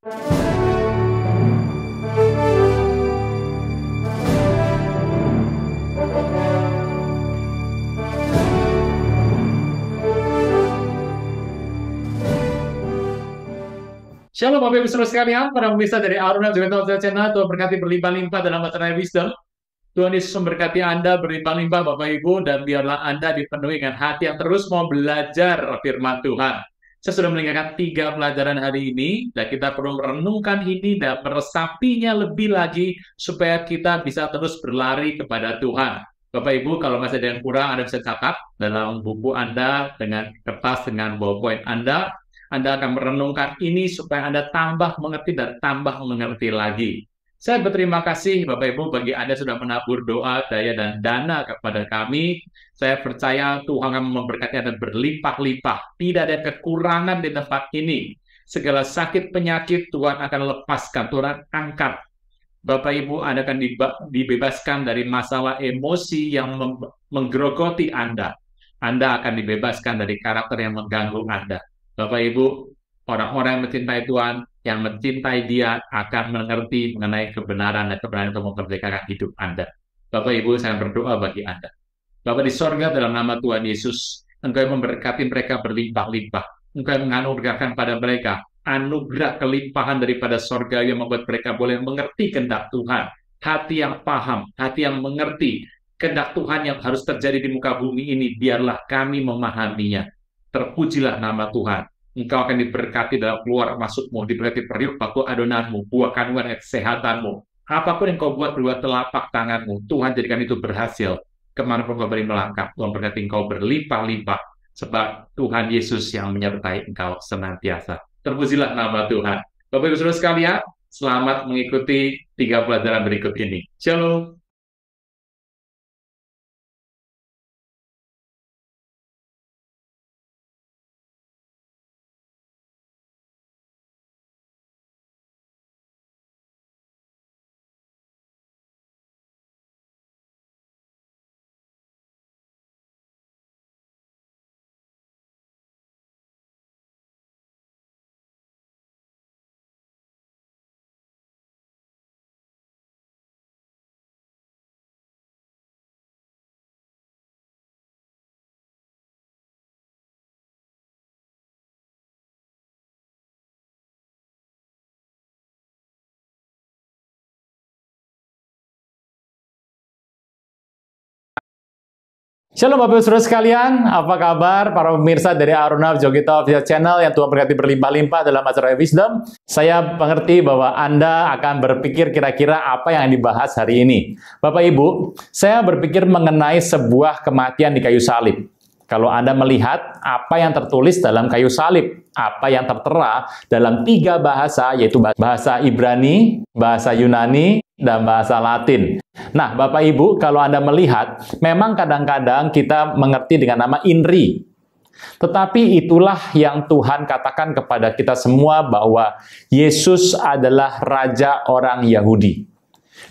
Shalom Bapak Ibu Saudara sekalian, para pemirsa dari Aruna Jogeto Channel, Tuhan berkati berlimpah-limpah dalam acara Wisdom. Tuhan Yesus memberkati Anda berlimpah-limpah Bapak Ibu, dan biarlah Anda dipenuhi dengan hati yang terus mau belajar firman Tuhan. Saya sudah meninggalkan 3 pelajaran hari ini, dan kita perlu merenungkan ini dan meresapinya lebih lagi, supaya kita bisa terus berlari kepada Tuhan. Bapak Ibu, kalau masih ada yang kurang, Anda bisa catat dalam buku Anda, dengan kertas, dengan ballpoint Anda akan merenungkan ini supaya Anda tambah mengerti dan tambah mengerti lagi. Saya berterima kasih Bapak Ibu bagi Anda sudah menabur doa, daya, dan dana kepada kami. Saya percaya Tuhan akan memberkati Anda berlimpah-limpah. Tidak ada kekurangan di tempat ini. Segala sakit penyakit Tuhan akan lepaskan, Tuhan angkat. Bapak Ibu, Anda akan dibebaskan dari masalah emosi yang menggerogoti Anda. Anda akan dibebaskan dari karakter yang mengganggu Anda. Bapak Ibu, orang-orang yang mencintai Tuhan, yang mencintai Dia akan mengerti mengenai kebenaran dan kebenaran untuk memerdekakan hidup Anda. Bapak Ibu, saya berdoa bagi Anda. Bapak di sorga, dalam nama Tuhan Yesus, Engkau memberkati mereka berlimpah-limpah. Engkau menganugerahkan pada mereka anugerah kelimpahan daripada sorga yang membuat mereka boleh mengerti kehendak Tuhan. Hati yang paham, hati yang mengerti kehendak Tuhan yang harus terjadi di muka bumi ini, biarlah kami memahaminya. Terpujilah nama Tuhan. Engkau akan diberkati dalam keluar masukmu, diberkati periuk waktu adonanmu, buah kandungan kesehatanmu. Apapun yang kau buat berbuat telapak tanganmu, Tuhan jadikan itu berhasil. Kemanapun kau beri melangkah, Tuhan berkati engkau berlimpah-limpah, sebab Tuhan Yesus yang menyertai engkau senantiasa. Terpujilah nama Tuhan. Bapak Ibu Saudara sekalian, selamat mengikuti 3 pelajaran berikut ini. Shalom. Shalom Bapak Ibu Saudara sekalian, apa kabar para pemirsa dari Aruna Jogeto Channel yang Tuhan berkati berlimpah-limpah dalam acara Wisdom. Saya mengerti bahwa Anda akan berpikir kira-kira apa yang dibahas hari ini. Bapak Ibu, saya berpikir mengenai sebuah kematian di kayu salib. Kalau Anda melihat apa yang tertulis dalam kayu salib, apa yang tertera dalam 3 bahasa, yaitu bahasa Ibrani, bahasa Yunani, dan bahasa Latin. Nah, Bapak Ibu, kalau Anda melihat, memang kadang-kadang kita mengerti dengan nama INRI. Tetapi itulah yang Tuhan katakan kepada kita semua bahwa Yesus adalah Raja orang Yahudi.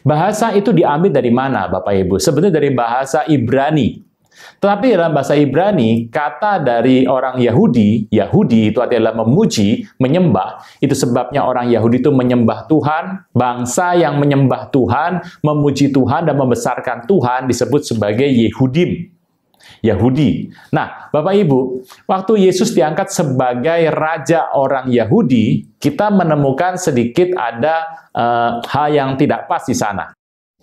Bahasa itu diambil dari mana, Bapak Ibu? Sebenarnya dari bahasa Ibrani. Tetapi dalam bahasa Ibrani, kata dari orang Yahudi, Yahudi itu adalah memuji, menyembah. Itu sebabnya orang Yahudi itu menyembah Tuhan, bangsa yang menyembah Tuhan, memuji Tuhan, dan membesarkan Tuhan disebut sebagai Yehudim. Yahudi. Nah, Bapak Ibu, waktu Yesus diangkat sebagai Raja orang Yahudi, kita menemukan sedikit ada hal yang tidak pas di sana.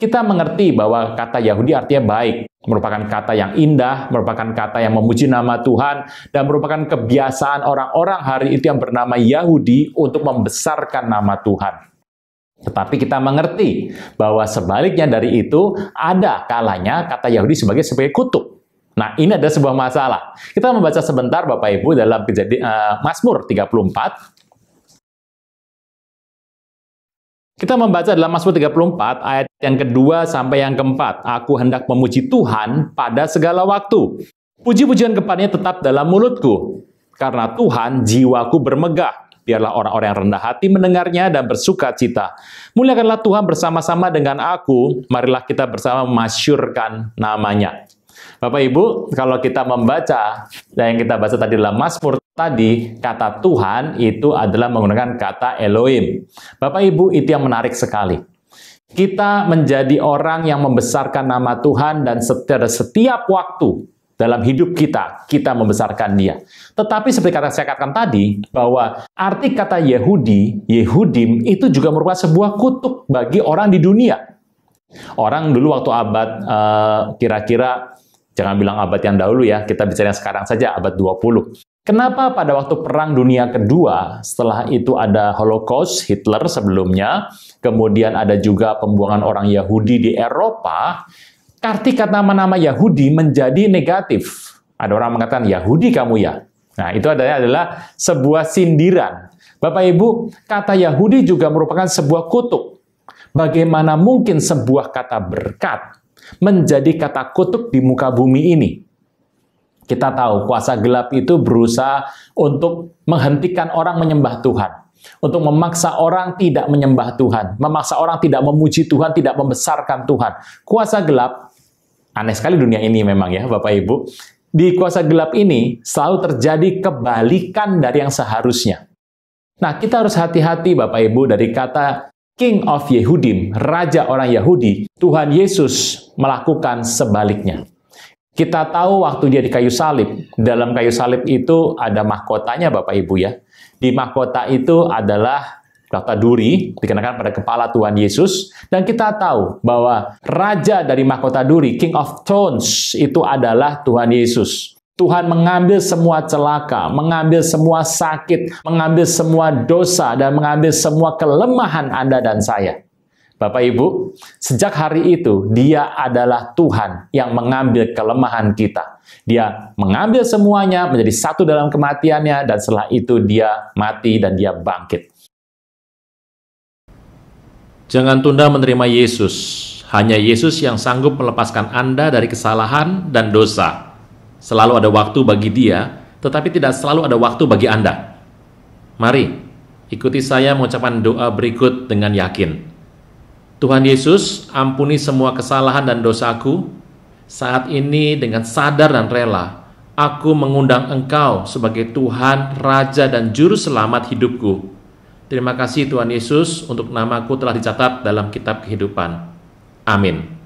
Kita mengerti bahwa kata Yahudi artinya baik, merupakan kata yang indah, merupakan kata yang memuji nama Tuhan, dan merupakan kebiasaan orang-orang hari itu yang bernama Yahudi untuk membesarkan nama Tuhan. Tetapi kita mengerti bahwa sebaliknya dari itu, ada kalanya kata Yahudi sebagai kutuk. Nah, ini ada sebuah masalah. Kita membaca sebentar Bapak Ibu dalam Mazmur 34. Kita membaca dalam Mazmur 34, ayat yang kedua sampai yang keempat. Aku hendak memuji Tuhan pada segala waktu. Puji-pujian kepadanya tetap dalam mulutku. Karena Tuhan, jiwaku bermegah. Biarlah orang-orang yang rendah hati mendengarnya dan bersuka cita. Muliakanlah Tuhan bersama-sama dengan aku. Marilah kita bersama memasyurkan namanya. Bapak Ibu, kalau kita membaca, dan yang kita baca tadi dalam Mazmur Tadi, kata Tuhan itu adalah menggunakan kata Elohim. Bapak Ibu, itu yang menarik sekali. Kita menjadi orang yang membesarkan nama Tuhan dan setiap waktu dalam hidup kita membesarkan Dia. Tetapi seperti saya katakan tadi, bahwa arti kata Yehudi, Yehudim, itu juga merupakan sebuah kutuk bagi orang di dunia. Orang dulu waktu abad, kira-kira, jangan bilang abad yang dahulu ya, kita bicara sekarang saja, abad 20. Kenapa pada waktu Perang Dunia Kedua, setelah itu ada Holocaust, Hitler sebelumnya, kemudian ada juga pembuangan orang Yahudi di Eropa, arti kata nama Yahudi menjadi negatif. Ada orang mengatakan, Yahudi kamu ya. Nah, itu adalah sebuah sindiran. Bapak Ibu, kata Yahudi juga merupakan sebuah kutuk. Bagaimana mungkin sebuah kata berkat menjadi kata kutuk di muka bumi ini? Kita tahu kuasa gelap itu berusaha untuk menghentikan orang menyembah Tuhan. Untuk memaksa orang tidak menyembah Tuhan. Memaksa orang tidak memuji Tuhan, tidak membesarkan Tuhan. Kuasa gelap, aneh sekali dunia ini memang ya Bapak Ibu. Di kuasa gelap ini selalu terjadi kebalikan dari yang seharusnya. Nah, kita harus hati-hati Bapak Ibu dari kata King of Yehudim, Raja orang Yahudi. Tuhan Yesus melakukan sebaliknya. Kita tahu waktu dia di kayu salib, dalam kayu salib itu ada mahkotanya Bapak Ibu ya. Di mahkota itu adalah mahkota duri, dikenakan pada kepala Tuhan Yesus. Dan kita tahu bahwa Raja dari mahkota duri, King of Thrones, itu adalah Tuhan Yesus. Tuhan mengambil semua celaka, mengambil semua sakit, mengambil semua dosa, dan mengambil semua kelemahan Anda dan saya. Bapak Ibu, sejak hari itu, Dia adalah Tuhan yang mengambil kelemahan kita. Dia mengambil semuanya menjadi satu dalam kematiannya, dan setelah itu Dia mati dan Dia bangkit. Jangan tunda menerima Yesus. Hanya Yesus yang sanggup melepaskan Anda dari kesalahan dan dosa. Selalu ada waktu bagi Dia, tetapi tidak selalu ada waktu bagi Anda. Mari, ikuti saya mengucapkan doa berikut dengan yakin. Tuhan Yesus, ampuni semua kesalahan dan dosaku. Saat ini dengan sadar dan rela, aku mengundang Engkau sebagai Tuhan, Raja, dan Juru Selamat hidupku. Terima kasih Tuhan Yesus untuk namaku telah dicatat dalam kitab kehidupan. Amin.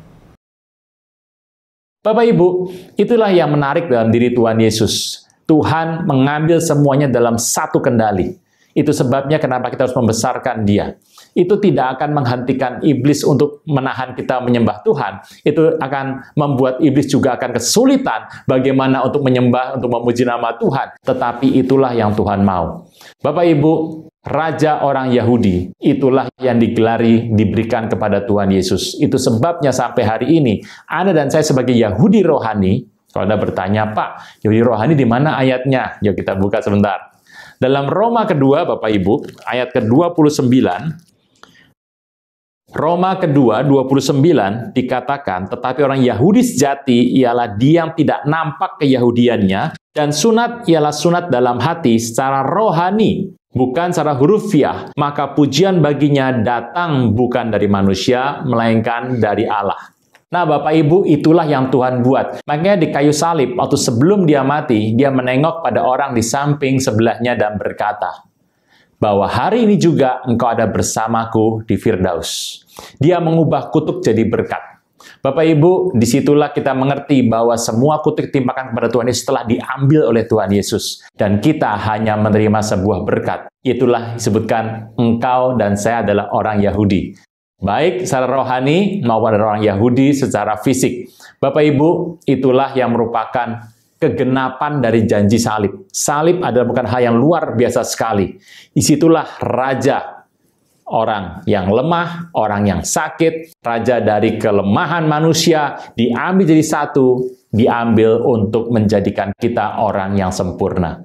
Bapak Ibu, itulah yang menarik dalam diri Tuhan Yesus. Tuhan mengambil semuanya dalam satu kendali. Itu sebabnya kenapa kita harus membesarkan Dia. Itu tidak akan menghentikan iblis untuk menahan kita menyembah Tuhan. Itu akan membuat iblis juga akan kesulitan bagaimana untuk menyembah, untuk memuji nama Tuhan. Tetapi itulah yang Tuhan mau. Bapak Ibu, Raja orang Yahudi, itulah yang diberikan kepada Tuhan Yesus. Itu sebabnya sampai hari ini, Anda dan saya sebagai Yahudi rohani, kalau Anda bertanya, Pak, Yahudi rohani di mana ayatnya? Yuk kita buka sebentar. Dalam Roma kedua, Bapak Ibu, ayat ke-29, Roma kedua 29 dikatakan, tetapi orang Yahudi sejati ialah dia yang tidak nampak keyahudiannya, dan sunat ialah sunat dalam hati secara rohani, bukan secara hurufiah, maka pujian baginya datang bukan dari manusia, melainkan dari Allah. Nah, Bapak Ibu, itulah yang Tuhan buat. Makanya di kayu salib, waktu sebelum Dia mati, Dia menengok pada orang di samping sebelahnya dan berkata, bahwa hari ini juga engkau ada bersamaku di Firdaus. Dia mengubah kutuk jadi berkat. Bapak Ibu, disitulah kita mengerti bahwa semua kutuk timpakan kepada Tuhan Yesus telah diambil oleh Tuhan Yesus. Dan kita hanya menerima sebuah berkat. Itulah disebutkan engkau dan saya adalah orang Yahudi. Baik secara rohani maupun orang Yahudi secara fisik. Bapak Ibu, itulah yang merupakan kegenapan dari janji salib. Salib adalah bukan hal yang luar biasa sekali. Disitulah Raja, orang yang lemah, orang yang sakit, Raja dari kelemahan manusia, diambil jadi satu, diambil untuk menjadikan kita orang yang sempurna.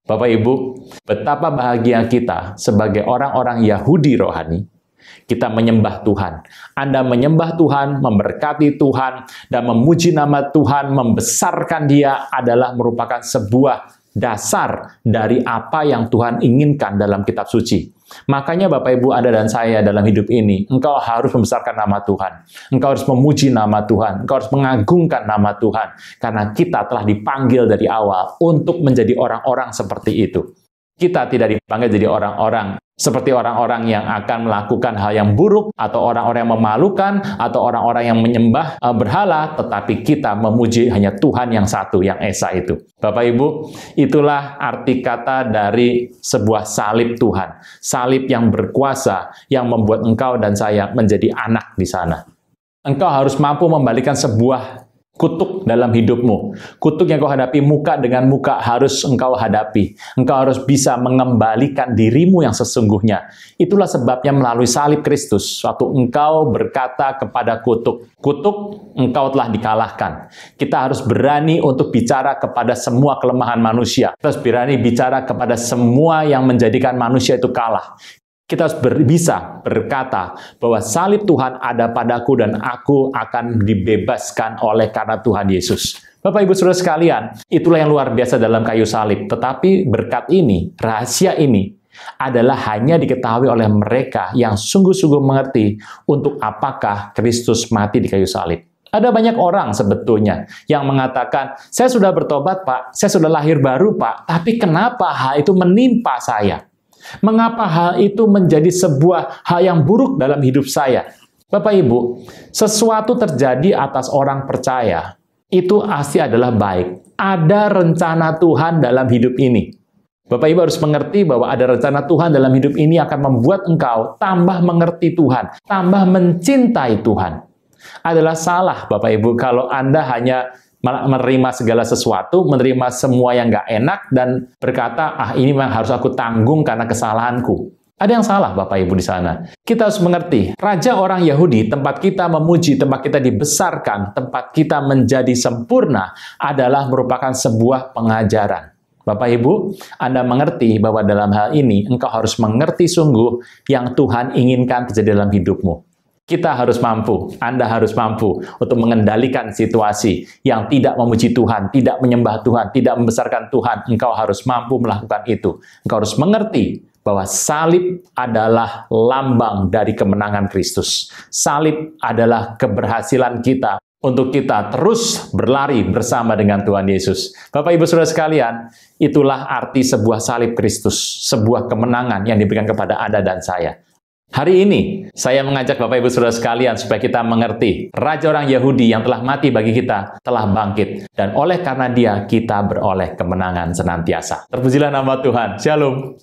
Bapak Ibu, betapa bahagia kita sebagai orang-orang Yahudi rohani. Kita menyembah Tuhan. Anda menyembah Tuhan, memberkati Tuhan, dan memuji nama Tuhan, membesarkan Dia adalah merupakan sebuah dasar dari apa yang Tuhan inginkan dalam kitab suci. Makanya Bapak Ibu, Anda dan saya dalam hidup ini, engkau harus membesarkan nama Tuhan. Engkau harus memuji nama Tuhan. Engkau harus mengagungkan nama Tuhan. Karena kita telah dipanggil dari awal untuk menjadi orang-orang seperti itu. Kita tidak dipanggil jadi orang-orang seperti orang-orang yang akan melakukan hal yang buruk, atau orang-orang yang memalukan, atau orang-orang yang menyembah berhala, tetapi kita memuji hanya Tuhan yang satu, yang Esa itu. Bapak Ibu, itulah arti kata dari sebuah salib Tuhan. Salib yang berkuasa, yang membuat engkau dan saya menjadi anak di sana. Engkau harus mampu membalikan sebuah kutuk dalam hidupmu. Kutuk yang kau hadapi muka dengan muka harus engkau hadapi. Engkau harus bisa mengembalikan dirimu yang sesungguhnya. Itulah sebabnya melalui salib Kristus, suatu engkau berkata kepada kutuk, kutuk, engkau telah dikalahkan. Kita harus berani untuk bicara kepada semua kelemahan manusia. Kita harus berani bicara kepada semua yang menjadikan manusia itu kalah. Kita harus bisa berkata bahwa salib Tuhan ada padaku dan aku akan dibebaskan oleh karena Tuhan Yesus. Bapak Ibu Saudara sekalian, itulah yang luar biasa dalam kayu salib. Tetapi berkat ini, rahasia ini adalah hanya diketahui oleh mereka yang sungguh-sungguh mengerti untuk apakah Kristus mati di kayu salib. Ada banyak orang sebetulnya yang mengatakan, saya sudah bertobat Pak, saya sudah lahir baru Pak, tapi kenapa hal itu menimpa saya? Mengapa hal itu menjadi sebuah hal yang buruk dalam hidup saya? Bapak Ibu, sesuatu terjadi atas orang percaya, itu pasti adalah baik. Ada rencana Tuhan dalam hidup ini. Bapak Ibu harus mengerti bahwa ada rencana Tuhan dalam hidup ini akan membuat engkau tambah mengerti Tuhan, tambah mencintai Tuhan. Adalah salah Bapak Ibu kalau Anda hanya menerima segala sesuatu, menerima semua yang nggak enak, dan berkata, ini memang harus aku tanggung karena kesalahanku. Ada yang salah Bapak Ibu di sana. Kita harus mengerti, Raja orang Yahudi, tempat kita memuji, tempat kita dibesarkan, tempat kita menjadi sempurna, adalah merupakan sebuah pengajaran. Bapak Ibu, Anda mengerti bahwa dalam hal ini, engkau harus mengerti sungguh yang Tuhan inginkan terjadi dalam hidupmu. Kita harus mampu, Anda harus mampu untuk mengendalikan situasi yang tidak memuji Tuhan, tidak menyembah Tuhan, tidak membesarkan Tuhan. Engkau harus mampu melakukan itu. Engkau harus mengerti bahwa salib adalah lambang dari kemenangan Kristus. Salib adalah keberhasilan kita untuk kita terus berlari bersama dengan Tuhan Yesus. Bapak Ibu Saudara sekalian, itulah arti sebuah salib Kristus, sebuah kemenangan yang diberikan kepada Anda dan saya. Hari ini, saya mengajak Bapak Ibu Saudara sekalian supaya kita mengerti Raja orang Yahudi yang telah mati bagi kita telah bangkit. Dan oleh karena dia, kita beroleh kemenangan senantiasa. Terpujilah nama Tuhan. Shalom.